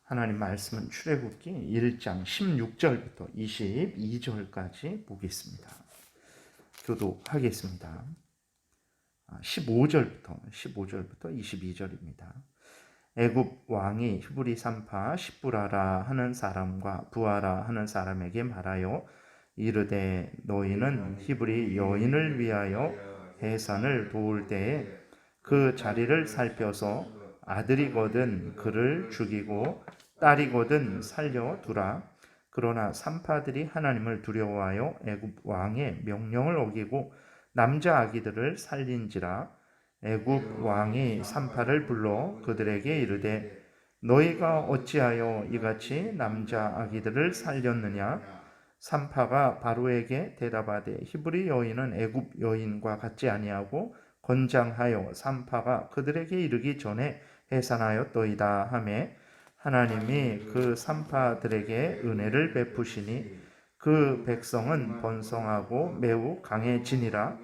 하나님 말씀은 출애굽기 1장 16절부터 22절까지 보겠습니다. 교독하겠습니다. 15절부터 22절입니다. 애굽 왕이 히브리 산파 십부라라 하는 사람과 부하라 하는 사람에게 말하여 이르되 너희는 히브리 여인을 위하여 해산을 도울 때에 그 자리를 살펴서 아들이거든 그를 죽이고 딸이거든 살려두라. 그러나 산파들이 하나님을 두려워하여 애굽 왕의 명령을 어기고 남자 아기들을 살린지라. 애굽 왕이 산파를 불러 그들에게 이르되 너희가 어찌하여 이같이 남자 아기들을 살렸느냐. 산파가 바로에게 대답하되 히브리 여인은 애굽 여인과 같지 아니하고 건장하여 산파가 그들에게 이르기 전에 해산하였더이다 하매 하나님이 그 산파들에게 은혜를 베푸시니 그 백성은 번성하고 매우 강해지니라.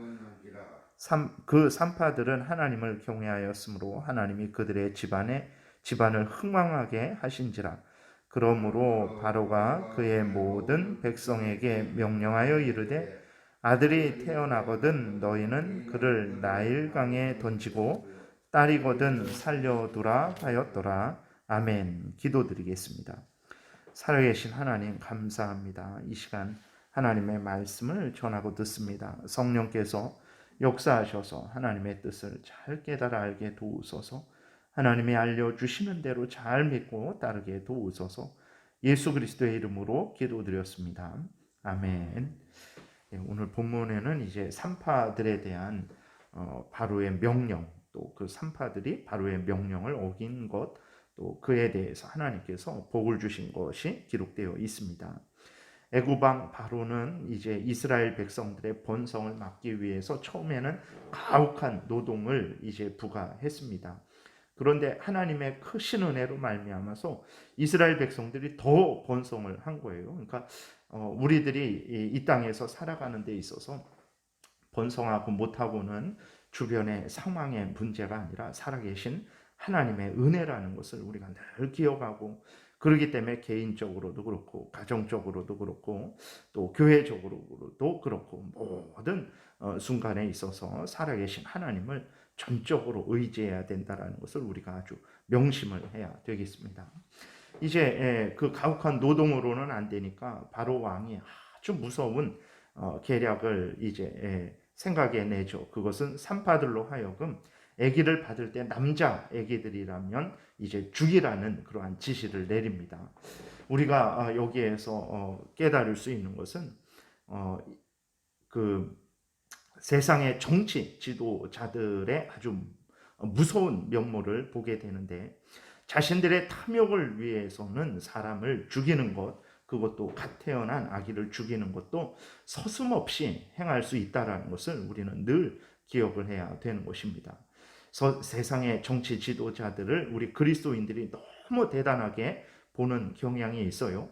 그 산파들은 하나님을 경외하였으므로 하나님이 그들의 집안을 흥왕하게 하신지라. 그러므로 바로가 그의 모든 백성에게 명령하여 이르되 아들이 태어나거든 너희는 그를 나일강에 던지고 딸이거든 살려두라 하였더라. 아멘. 기도드리겠습니다. 살아계신 하나님 감사합니다. 이 시간 하나님의 말씀을 전하고 듣습니다. 성령께서 역사하셔서 하나님의 뜻을 잘 깨달아 알게 도우소서. 하나님이 알려주시는 대로 잘 믿고 따르게 도우소서. 예수 그리스도의 이름으로 기도드렸습니다. 아멘. 오늘 본문에는 이제 산파들에 대한 바로의 명령, 또 그 산파들이 바로의 명령을 어긴 것, 또 그에 대해서 하나님께서 복을 주신 것이 기록되어 있습니다. 애굽 왕 바로는 이제 이스라엘 백성들의 번성을 막기 위해서 처음에는 가혹한 노동을 이제 부과했습니다. 그런데 하나님의 크신 은혜로 말미암아서 이스라엘 백성들이 더 번성을 한 거예요. 그러니까 우리들이 이 땅에서 살아가는 데 있어서 번성하고 못하고는 주변의 상황의 문제가 아니라 살아계신 하나님의 은혜라는 것을 우리가 늘 기억하고, 그렇기 때문에 개인적으로도 그렇고 가정적으로도 그렇고 또 교회적으로도 그렇고 모든 순간에 있어서 살아계신 하나님을 전적으로 의지해야 된다는 것을 우리가 아주 명심을 해야 되겠습니다. 이제 그 가혹한 노동으로는 안 되니까 바로 왕이 아주 무서운 계략을 이제 생각해내죠. 그것은 산파들로 하여금 아기를 받을 때 남자 아기들이라면 이제 죽이라는 그러한 지시를 내립니다. 우리가 여기에서 깨달을 수 있는 것은 그 세상의 정치 지도자들의 아주 무서운 면모를 보게 되는데, 자신들의 탐욕을 위해서는 사람을 죽이는 것, 그것도 갓 태어난 아기를 죽이는 것도 서슴없이 행할 수 있다는 것을 우리는 늘 기억을 해야 되는 것입니다. 세상의 정치 지도자들을 우리 그리스도인들이 너무 대단하게 보는 경향이 있어요.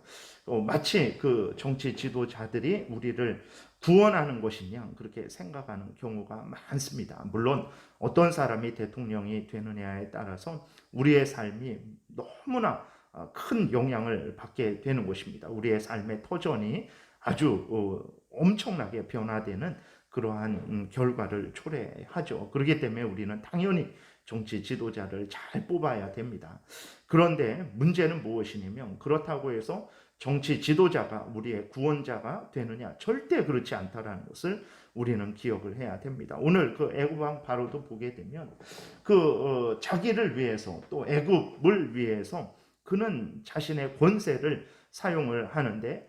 마치 그 정치 지도자들이 우리를 구원하는 것이냐 그렇게 생각하는 경우가 많습니다. 물론 어떤 사람이 대통령이 되느냐에 따라서 우리의 삶이 너무나 큰 영향을 받게 되는 것입니다. 우리의 삶의 터전이 아주 엄청나게 변화되는 그러한 결과를 초래하죠. 그렇기 때문에 우리는 당연히 정치 지도자를 잘 뽑아야 됩니다. 그런데 문제는 무엇이냐면, 그렇다고 해서 정치 지도자가 우리의 구원자가 되느냐? 절대 그렇지 않다라는 것을 우리는 기억을 해야 됩니다. 오늘 그 애굽 왕 바로도 보게 되면 자기를 위해서, 또 애굽을 위해서 그는 자신의 권세를 사용을 하는데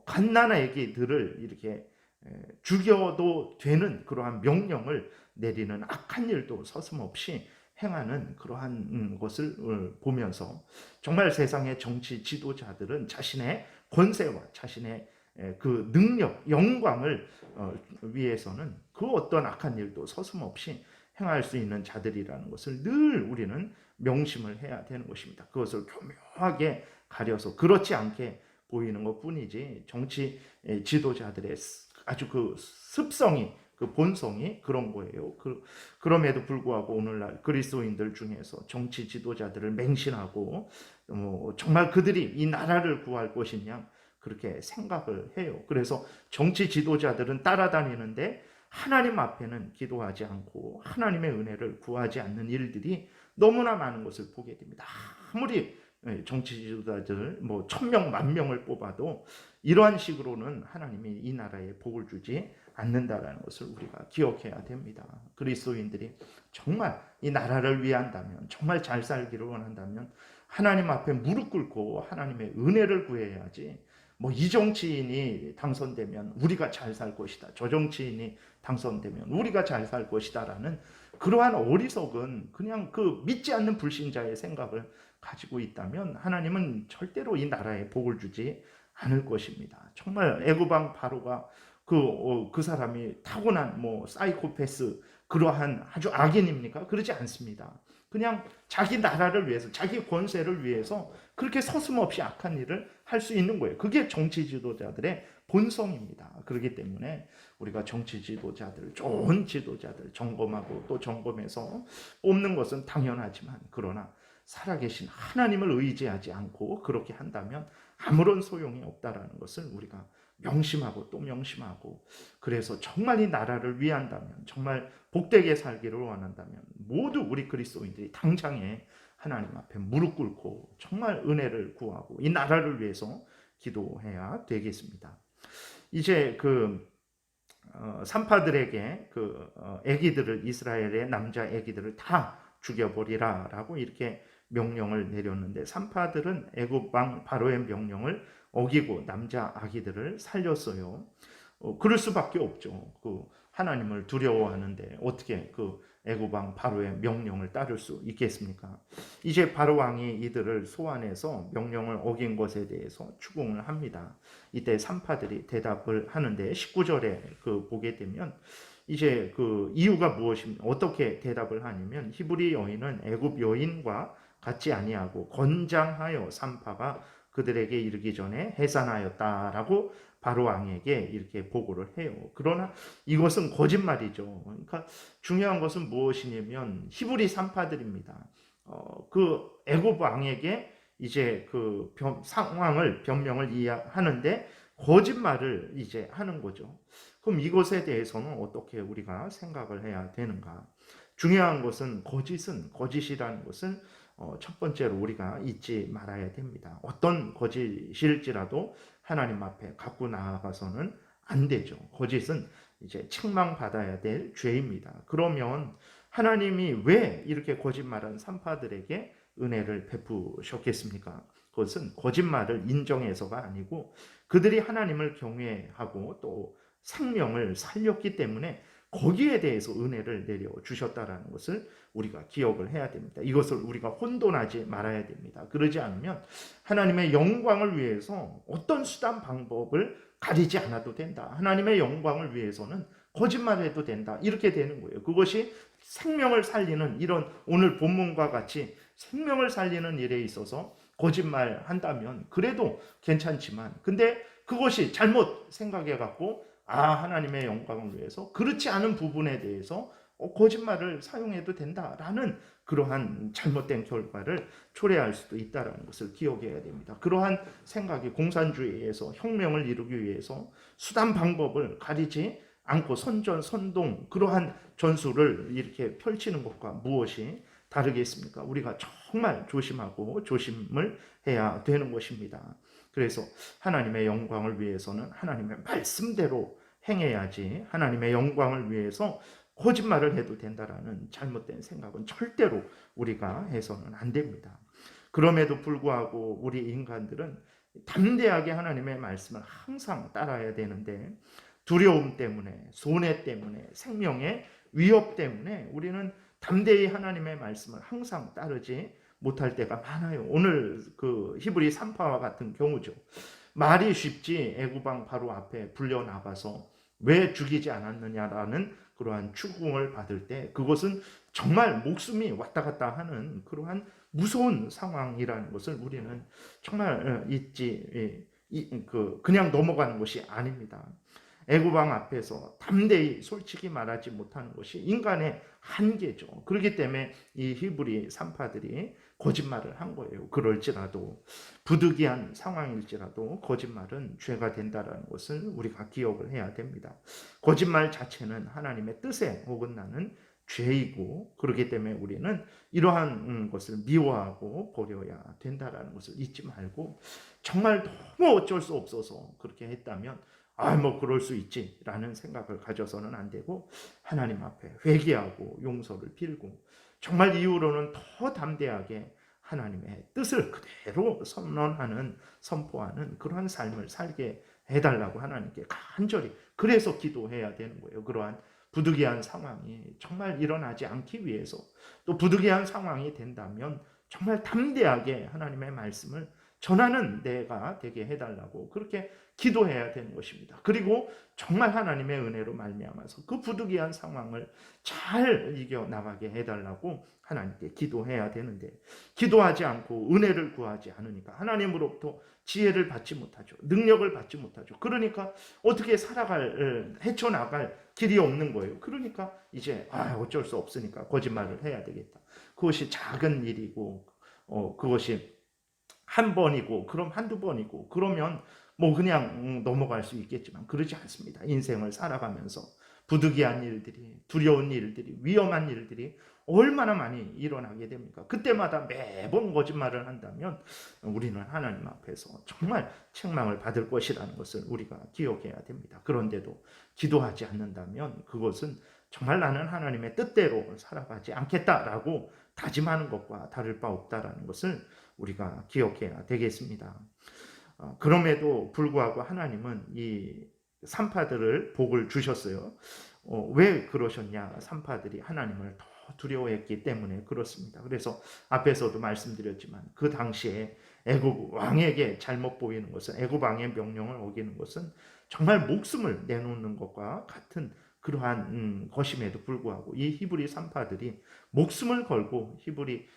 갓난 아기들을 이렇게 죽여도 되는 그러한 명령을 내리는 악한 일도 서슴없이 행하는 그러한 것을 보면서, 정말 세상의 정치 지도자들은 자신의 권세와 자신의 그 능력, 영광을 위해서는 그 어떤 악한 일도 서슴없이 행할 수 있는 자들이라는 것을 늘 우리는 명심을 해야 되는 것입니다. 그것을 교묘하게 가려서 그렇지 않게 보이는 것 뿐이지, 정치 지도자들의 아주 그 습성이 그 본성이 그런 거예요. 그럼에도 불구하고 오늘날 그리스도인들 중에서 정치 지도자들을 맹신하고 정말 그들이 이 나라를 구할 것이냐 그렇게 생각을 해요. 그래서 정치 지도자들은 따라다니는데 하나님 앞에는 기도하지 않고 하나님의 은혜를 구하지 않는 일들이 너무나 많은 것을 보게 됩니다. 아무리 정치 지도자들 1,000명, 10,000명을 뽑아도 이러한 식으로는 하나님이 이 나라에 복을 주지 않는다라는 것을 우리가 기억해야 됩니다. 그리스도인들이 정말 이 나라를 위한다면, 정말 잘 살기를 원한다면 하나님 앞에 무릎 꿇고 하나님의 은혜를 구해야지. 이 정치인이 당선되면 우리가 잘 살 것이다. 저 정치인이 당선되면 우리가 잘 살 것이다라는 그러한 어리석은 그냥 믿지 않는 불신자의 생각을 가지고 있다면 하나님은 절대로 이 나라에 복을 주지 않을 것입니다. 정말 애굽 왕 바로가 그 사람이 타고난 사이코패스 그러한 아주 악인입니까? 그러지 않습니다. 그냥 자기 나라를 위해서, 자기 권세를 위해서 그렇게 서슴없이 악한 일을 할 수 있는 거예요. 그게 정치 지도자들의 본성입니다. 그렇기 때문에 우리가 정치 지도자들, 좋은 지도자들 점검하고 또 점검해서 뽑는 것은 당연하지만 그러나 살아계신 하나님을 의지하지 않고 그렇게 한다면 아무런 소용이 없다라는 것을 우리가 명심하고 또 명심하고, 그래서 정말 이 나라를 위한다면, 정말 복되게 살기를 원한다면 모두 우리 그리스도인들이 당장에 하나님 앞에 무릎 꿇고 정말 은혜를 구하고 이 나라를 위해서 기도해야 되겠습니다. 이제 산파들에게 아기들을, 이스라엘의 남자 아기들을 다 죽여버리라라고 이렇게 명령을 내렸는데 산파들은 애굽 왕 바로의 명령을 어기고 남자 아기들을 살렸어요. 그럴 수밖에 없죠. 하나님을 두려워하는데 어떻게 애굽 왕 바로의 명령을 따를 수 있겠습니까? 이제 바로 왕이 이들을 소환해서 명령을 어긴 것에 대해서 추궁을 합니다. 이때 산파들이 대답을 하는데 19절에 보게 되면 이제 이유가 무엇입니까? 어떻게 대답을 하냐면 히브리 여인은 애굽 여인과 같지 아니하고 건장하여 산파가 그들에게 이르기 전에 해산하였다라고 바로 왕에게 이렇게 보고를 해요. 그러나 이것은 거짓말이죠. 그러니까 중요한 것은 무엇이냐면 히브리 산파들입니다. 애굽 왕에게 이제 상황을 변명을 이해하는데 거짓말을 이제 하는 거죠. 그럼 이것에 대해서는 어떻게 우리가 생각을 해야 되는가? 중요한 것은 거짓이라는 것은 첫 번째로 우리가 잊지 말아야 됩니다. 어떤 거짓일지라도 하나님 앞에 갖고 나아가서는 안 되죠. 거짓은 이제 책망받아야 될 죄입니다. 그러면 하나님이 왜 이렇게 거짓말한 산파들에게 은혜를 베푸셨겠습니까? 그것은 거짓말을 인정해서가 아니고 그들이 하나님을 경외하고 또 생명을 살렸기 때문에 거기에 대해서 은혜를 내려주셨다라는 것을 우리가 기억을 해야 됩니다. 이것을 우리가 혼돈하지 말아야 됩니다. 그러지 않으면 하나님의 영광을 위해서 어떤 수단 방법을 가리지 않아도 된다. 하나님의 영광을 위해서는 거짓말해도 된다. 이렇게 되는 거예요. 그것이 생명을 살리는 이런 오늘 본문과 같이 생명을 살리는 일에 있어서 거짓말한다면 그래도 괜찮지만 근데 그것이 잘못 생각해갖고 하나님의 영광을 위해서 그렇지 않은 부분에 대해서 거짓말을 사용해도 된다라는 그러한 잘못된 결과를 초래할 수도 있다는 것을 기억해야 됩니다. 그러한 생각이 공산주의에서 혁명을 이루기 위해서 수단 방법을 가리지 않고 선전, 선동 그러한 전술을 이렇게 펼치는 것과 무엇이 다르겠습니까? 우리가 정말 조심하고 조심을 해야 되는 것입니다. 그래서 하나님의 영광을 위해서는 하나님의 말씀대로 행해야지 하나님의 영광을 위해서 거짓말을 해도 된다라는 잘못된 생각은 절대로 우리가 해서는 안 됩니다. 그럼에도 불구하고 우리 인간들은 담대하게 하나님의 말씀을 항상 따라야 되는데 두려움 때문에, 손해 때문에, 생명의 위협 때문에 우리는 담대히 하나님의 말씀을 항상 따르지 못할 때가 많아요. 오늘 히브리 산파와 같은 경우죠. 말이 쉽지 애굽 왕 바로 앞에 불려 나가서 왜 죽이지 않았느냐라는 그러한 추궁을 받을 때 그것은 정말 목숨이 왔다 갔다 하는 그러한 무서운 상황이라는 것을 우리는 정말 그냥 넘어가는 것이 아닙니다. 애굽 왕 앞에서 담대히 솔직히 말하지 못하는 것이 인간의 한계죠. 그렇기 때문에 이 히브리 산파들이 거짓말을 한 거예요. 그럴지라도 부득이한 상황일지라도 거짓말은 죄가 된다라는 것을 우리가 기억을 해야 됩니다. 거짓말 자체는 하나님의 뜻에 어긋나는 죄이고, 그렇기 때문에 우리는 이러한 것을 미워하고 버려야 된다라는 것을 잊지 말고, 정말 너무 어쩔 수 없어서 그렇게 했다면 뭐 그럴 수 있지라는 생각을 가져서는 안 되고, 하나님 앞에 회개하고 용서를 빌고 정말 이후로는 더 담대하게 하나님의 뜻을 그대로 선포하는 그러한 삶을 살게 해달라고 하나님께 간절히 그래서 기도해야 되는 거예요. 그러한 부득이한 상황이 정말 일어나지 않기 위해서, 또 부득이한 상황이 된다면 정말 담대하게 하나님의 말씀을 전하는 내가 되게 해달라고 그렇게 기도해야 되는 것입니다. 그리고 정말 하나님의 은혜로 말미암아서 그 부득이한 상황을 잘 이겨나가게 해달라고 하나님께 기도해야 되는데, 기도하지 않고 은혜를 구하지 않으니까 하나님으로부터 지혜를 받지 못하죠. 능력을 받지 못하죠. 그러니까 어떻게 헤쳐나갈 길이 없는 거예요. 그러니까 이제 어쩔 수 없으니까 거짓말을 해야 되겠다. 그것이 작은 일이고 그것이 한 번이고 그럼 한두 번이고 그러면 그냥 넘어갈 수 있겠지만 그러지 않습니다. 인생을 살아가면서 부득이한 일들이, 두려운 일들이, 위험한 일들이 얼마나 많이 일어나게 됩니까? 그때마다 매번 거짓말을 한다면 우리는 하나님 앞에서 정말 책망을 받을 것이라는 것을 우리가 기억해야 됩니다. 그런데도 기도하지 않는다면 그것은 정말 나는 하나님의 뜻대로 살아가지 않겠다라고 다짐하는 것과 다를 바 없다라는 것을 우리가 기억해야 되겠습니다. 그럼에도 불구하고 하나님은 이 산파들을 복을 주셨어요. 왜 그러셨냐? 산파들이 하나님을 더 두려워했기 때문에 그렇습니다. 그래서 앞에서도 말씀드렸지만 그 당시에 애굽 왕에게 잘못 보이는 것은, 애굽 왕의 명령을 어기는 것은 정말 목숨을 내놓는 것과 같은 그러한 것임에도 불구하고 이 히브리 산파들이 목숨을 걸고 히브리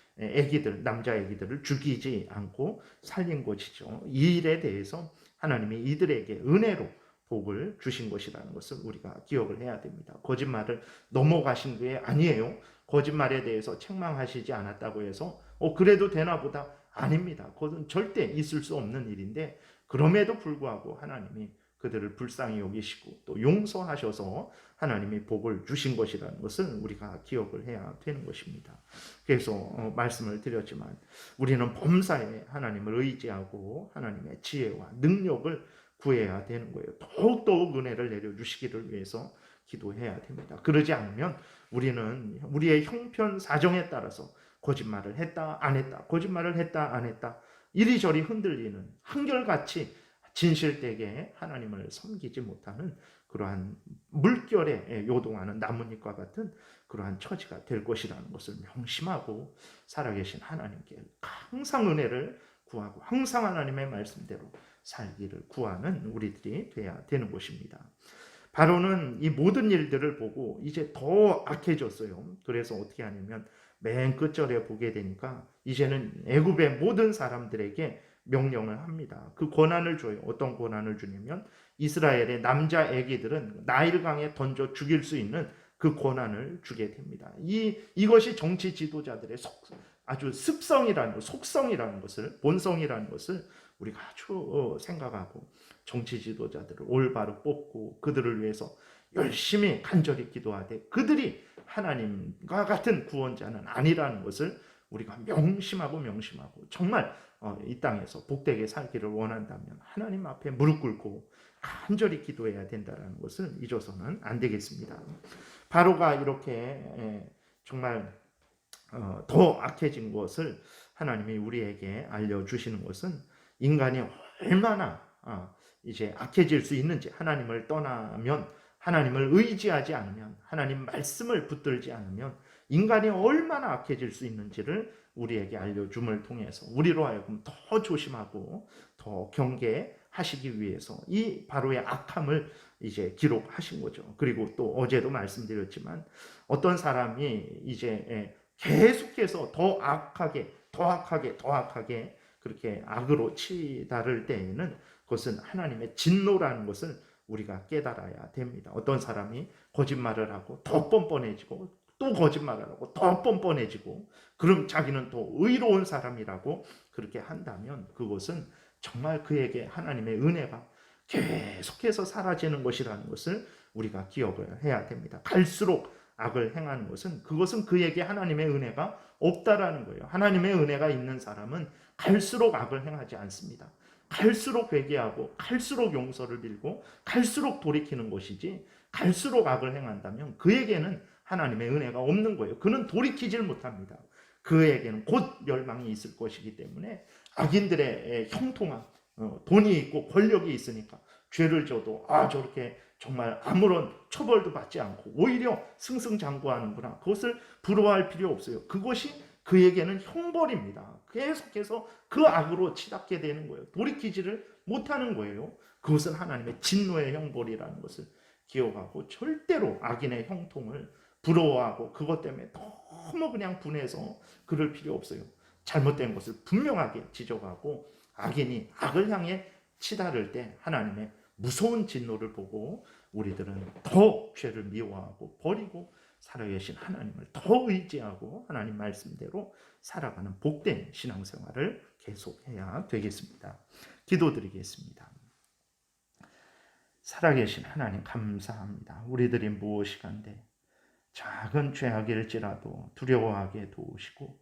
남자 애기들을 죽이지 않고 살린 것이죠. 이 일에 대해서 하나님이 이들에게 은혜로 복을 주신 것이라는 것을 우리가 기억을 해야 됩니다. 거짓말을 넘어가신 게 아니에요. 거짓말에 대해서 책망하시지 않았다고 해서 그래도 되나 보다, 아닙니다. 그것은 절대 있을 수 없는 일인데, 그럼에도 불구하고 하나님이 그들을 불쌍히 여기시고 또 용서하셔서 하나님이 복을 주신 것이라는 것을 우리가 기억을 해야 되는 것입니다. 그래서 말씀을 드렸지만 우리는 범사에 하나님을 의지하고 하나님의 지혜와 능력을 구해야 되는 거예요. 더욱더욱 은혜를 내려주시기를 위해서 기도해야 됩니다. 그러지 않으면 우리는 우리의 형편 사정에 따라서 거짓말을 했다 안 했다, 거짓말을 했다 안 했다, 이리저리 흔들리는, 한결같이 진실되게 하나님을 섬기지 못하는 그러한 물결에 요동하는 나뭇잎과 같은 그러한 처지가 될 것이라는 것을 명심하고 살아계신 하나님께 항상 은혜를 구하고 항상 하나님의 말씀대로 살기를 구하는 우리들이 돼야 되는 것입니다. 바로는 이 모든 일들을 보고 이제 더 악해졌어요. 그래서 어떻게 하냐면 맨 끝절에 보게 되니까 이제는 애굽의 모든 사람들에게 명령을 합니다. 그 권한을 줘요. 어떤 권한을 주냐면 이스라엘의 남자 아기들은 나일강에 던져 죽일 수 있는 그 권한을 주게 됩니다. 이것이 정치 지도자들의 아주 습성이라는 것, 속성이라는 것을, 본성이라는 것을 우리가 아주 생각하고 정치 지도자들을 올바로 뽑고 그들을 위해서 열심히 간절히 기도하되 그들이 하나님과 같은 구원자는 아니라는 것을 우리가 명심하고 정말 이 땅에서 복되게 살기를 원한다면 하나님 앞에 무릎 꿇고 간절히 기도해야 된다는 것을 잊어서는 안 되겠습니다. 바로가 이렇게 정말 더 악해진 것을 하나님이 우리에게 알려주시는 것은 인간이 얼마나 이제 악해질 수 있는지, 하나님을 떠나면, 하나님을 의지하지 않으면, 하나님 말씀을 붙들지 않으면 인간이 얼마나 악해질 수 있는지를 우리에게 알려줌을 통해서 우리로 하여금 더 조심하고 더 경계하시기 위해서 이 바로의 악함을 이제 기록하신 거죠. 그리고 또 어제도 말씀드렸지만 어떤 사람이 이제 계속해서 더 악하게 그렇게 악으로 치달을 때에는 그것은 하나님의 진노라는 것을 우리가 깨달아야 됩니다. 어떤 사람이 거짓말을 하고 더 뻔뻔해지고 또 거짓말을 하고 더 뻔뻔해지고 그럼 자기는 또 의로운 사람이라고 그렇게 한다면 그것은 정말 그에게 하나님의 은혜가 계속해서 사라지는 것이라는 것을 우리가 기억을 해야 됩니다. 갈수록 악을 행하는 것은 그것은 그에게 하나님의 은혜가 없다라는 거예요. 하나님의 은혜가 있는 사람은 갈수록 악을 행하지 않습니다. 갈수록 회개하고 갈수록 용서를 빌고 갈수록 돌이키는 것이지 갈수록 악을 행한다면 그에게는 하나님의 은혜가 없는 거예요. 그는 돌이키질 못합니다. 그에게는 곧 멸망이 있을 것이기 때문에 악인들의 형통함, 돈이 있고 권력이 있으니까 죄를 져도 저렇게 정말 아무런 처벌도 받지 않고 오히려 승승장구하는구나. 그것을 부러워할 필요 없어요. 그것이 그에게는 형벌입니다. 계속해서 그 악으로 치닫게 되는 거예요. 돌이키지를 못하는 거예요. 그것은 하나님의 진노의 형벌이라는 것을 기억하고 절대로 악인의 형통을 부러워하고 그것 때문에 너무 그냥 분해서 그럴 필요 없어요. 잘못된 것을 분명하게 지적하고 악인이 악을 향해 치달을 때 하나님의 무서운 진노를 보고 우리들은 더 죄를 미워하고 버리고 살아계신 하나님을 더 의지하고 하나님 말씀대로 살아가는 복된 신앙생활을 계속해야 되겠습니다. 기도드리겠습니다. 살아계신 하나님 감사합니다. 우리들이 무엇이간데 작은 죄악일지라도 두려워하게 도우시고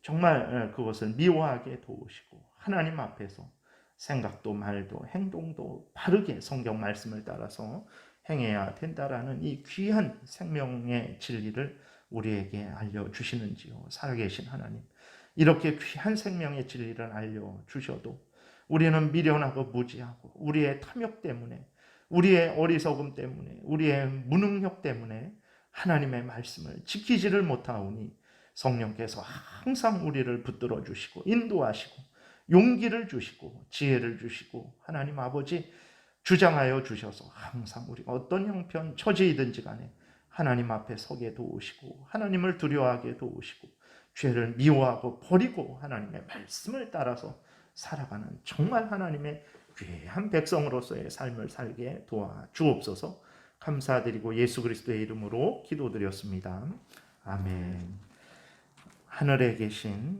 정말 그것을 미워하게 도우시고 하나님 앞에서 생각도 말도 행동도 바르게 성경 말씀을 따라서 행해야 된다라는 이 귀한 생명의 진리를 우리에게 알려주시는지요. 살아계신 하나님, 이렇게 귀한 생명의 진리를 알려주셔도 우리는 미련하고 무지하고 우리의 탐욕 때문에 우리의 어리석음 때문에 우리의 무능력 때문에 하나님의 말씀을 지키지를 못하오니 성령께서 항상 우리를 붙들어 주시고 인도하시고 용기를 주시고 지혜를 주시고 하나님 아버지 주장하여 주셔서 항상 우리가 어떤 형편 처지이든지 간에 하나님 앞에 서게 도우시고 하나님을 두려워하게 도우시고 죄를 미워하고 버리고 하나님의 말씀을 따라서 살아가는 정말 하나님의 귀한 백성으로서의 삶을 살게 도와주옵소서. 감사드리고 예수 그리스도의 이름으로 기도드렸습니다. 아멘. 하늘에 계신